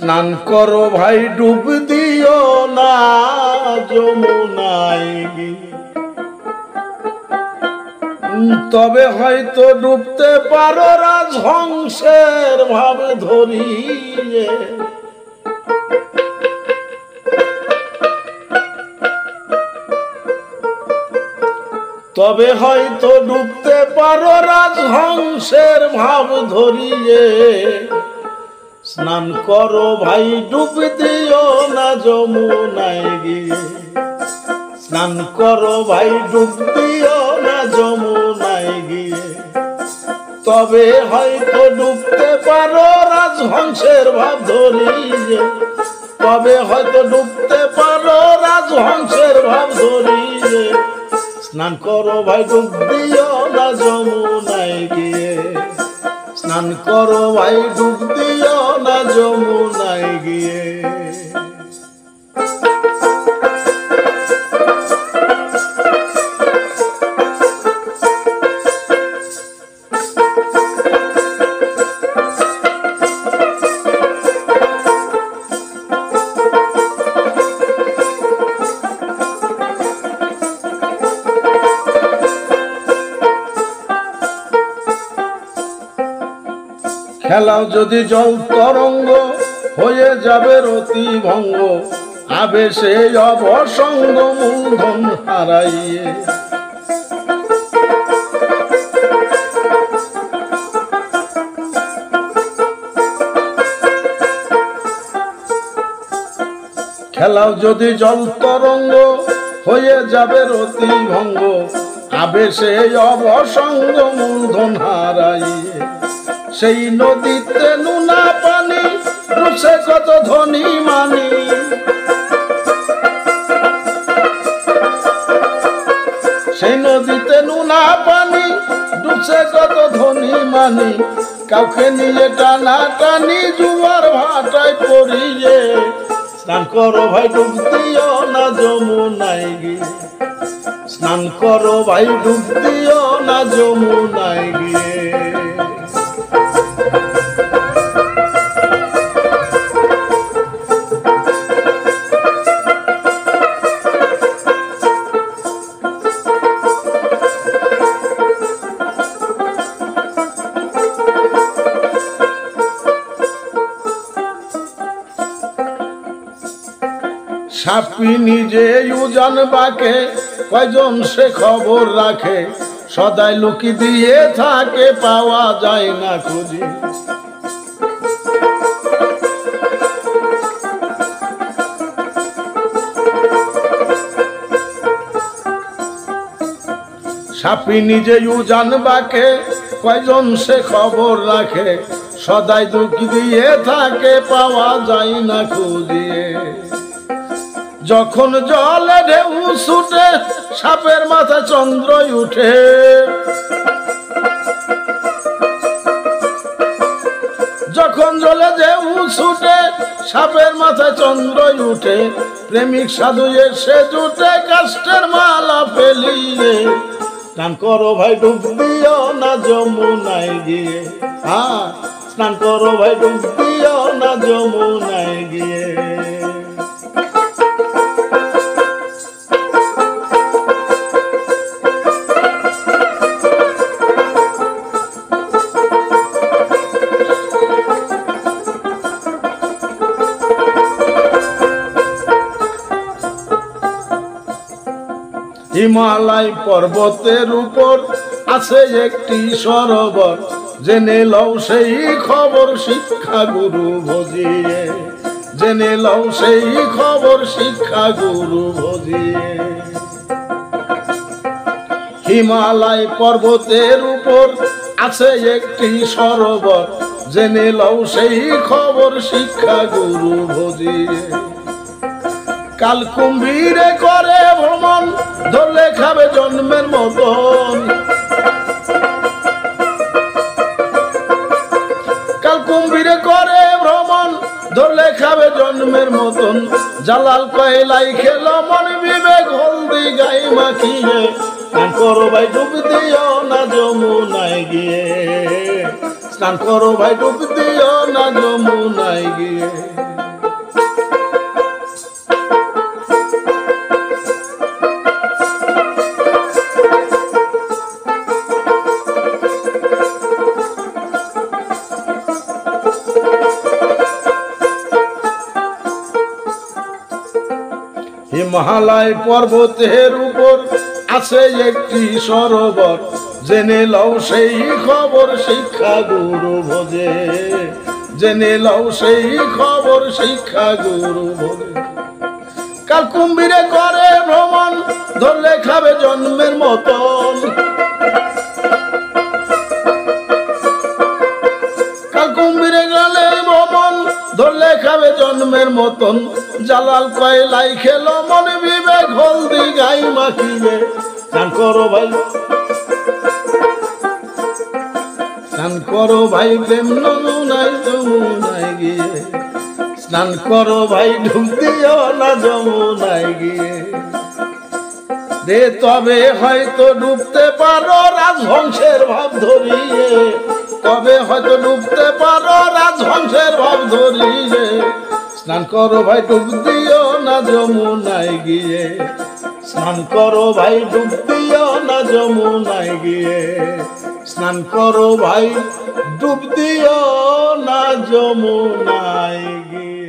স্নান করো ভাই ডুব দিও না যমুনায় গিয়ে, তবে হয়তো ডুবতে পারো রাজহংসের ভাব ধরিয়ে। তবে হয়তো ডুবতে পারো রাজহংসের ভাব ধরিয়ে। স্নান করো ভাই ডুব দিও না যমুনায় গিয়ে, স্নান করো ভাই ডুব দিও না যমুনায় গিয়ে, তবে হয়তো ডুবতে পারো রাজহংসের ভাব ধরিয়ে। তবে হয়তো ডুবতে পারো রাজহংসের ভাব ধরিয়ে। স্নান করো ভাই ডুব দিও না যমুনায় গিয়ে, স্নান করো ভাই ডুব দিও না যমুনায় গিয়ে। খেলাও যদি জল তরঙ্গ হয়ে যাবে রতি ভঙ্গ, আবেশে অবসঙ্গ মূলধন হারাইয়ে। খেলাও যদি জল তরঙ্গ হয়ে যাবে রতি ভঙ্গ, আবেশে অবসঙ্গ মূলধন হারাইয়ে। সেই নদীতে নুনা পানি ডুবছে কত ধনী মানি, সেই নদীতে নুনা পানি ডুবছে কত ধনী মানি। কাউকে নিয়ে টানা টানি জুয়ার ভাটায় পড়িয়ে। স্নান করো ভাই ডুব দিও না যমুনায় গিয়ে, স্নান করো ভাই ডুব দিও না যমুনায় গিয়ে। সাপি নিজে উজান বাকে কয়জন সে খবর রাখে, সদাই লুকি দিয়ে থাকে পাওয়া যায় না খুঁজে। সাপি নিজে উজান বাকে কয়জন সে খবর রাখে, সদাই লুকি দিয়ে থাকে পাওয়া যায় না খুঁজিয়ে। যখন জলে ঢেউ ছুটে সাপের মাথায় চন্দ্র উঠে, যখন জলে ঢেউ ছুটে সাপের মাথায় চন্দ্র উঠে। প্রেমিক সাধু এসে জুটে কাষ্টের মালা ফেলিয়ে। স্নান করো ভাই ডুব দিও না যমুনায় গিয়ে, হ্যাঁ স্নান করো ভাই ডুব দিও না যমুনায় গিয়ে। হিমালয় পর্বতের উপর আছে একটি সরোবর, জেনে লও সেই খবর শিক্ষা গুরু ভজিয়ে। জেনে লও সেই খবর শিক্ষা গুরু ভজিয়ে। হিমালয় পর্বতের উপর আছে একটি সরোবর, জেনে লও সেই খবর শিক্ষা গুরু ভজিয়ে। কাল কুম্ভীরে করে ভ্রমণ, ধরলে খাবে জন্মের মতন। কাল কুম্ভীরে করে ভ্রমণ, ধরলে খাবে জন্মের মতন। জালাল কয়লাই খেলো মন বিবেক হলদি গাই মাখিয়ে। স্নান করো ভাই ডুব দিও না যমুনায় গিয়ে, স্নান করো ভাই ডুব দিও না যমুনায় গিয়ে। হিমালয় পর্বতের উপর আছে একটি সরোবর, জেনে লও সেই খবর শিক্ষা গুরু ভোজে, জেনে লও সেই খবর শিক্ষা গুরু ভোজে। কাল কুম্ভীরে করে ভ্রমণ, ধরলে খাবে জন্মের মতন, কাল কুম্ভীরে গেলে ভ্রমণ, ধরলে খাবে জন্মের মতন। জালাল কয়লাই খেলো মন বিবেক হলদি গাই মাখিয়ে। স্নান করো ভাই, স্নান করো ভাই প্রেম যমুনায় যমুনায় গিয়ে, স্নান করো ভাই ডুব দিও না যমুনায় গিয়ে। রে তবে হয়তো ডুবতে পারো রাজহংসের ভাব ধরিয়ে, তবে হয়তো ডুবতে পারো রাজহংসের ভাব ধরিয়ে। স্নান করো ভাই ডুব দিও না যমুনায় গিয়ে, স্নান করো ভাই ডুব দিও না যমুনায় গিয়ে, স্নান করো ভাই ডুব দিও না যমুনায় গিয়ে।